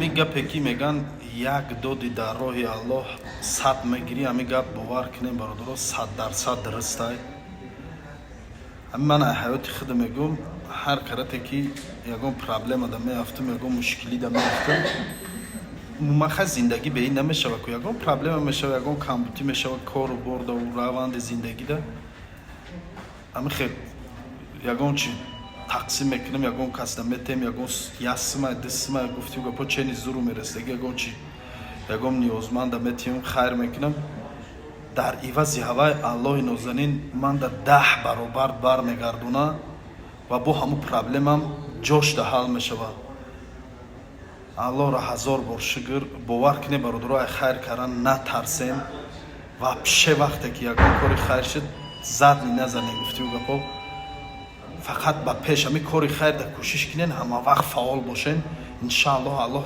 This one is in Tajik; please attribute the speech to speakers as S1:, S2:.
S1: ҳамин гапе ки меган як доди дар роҳи Аллоҳ 100 мегирӣ, ҳамин гап бовар кунем бародаро 100% дурустай. Ман ҳаёти худам мегӯм, ҳар карате ки ягон проблема да меафтам, ягон мушкилӣ да меафтам, умумахан зиндагӣ бе ин намешава ки ягон проблема мешава, ягон камбутӣ мешава кору борда у раванди зиндагида. Амихел ягон чи тақсим мекунем, ягон касда метем, ягон ясма дисма гуфтӣ гапо чени зуру мерасаги ягон чи ягон ниёзманда метем хайр мекунам. дар ивази ҳавай Аллоҳи нозанин манда 10 баробар бармегардона ва бо ҳамун проблемам ҷошда ҳал мешава. Аллоҳро 1000 бор шукр. Бовар кунем бародаро, ай хайр кардан натарсем. Вапше вақте ки ягон кори хайр шуд задни назанем гуфтӣ гапо. Фақат ба пеш ҳамин кори хайр да кӯшиш кунен, ҳама вақт фаъол бошен. Иншааллоҳ Аллоҳ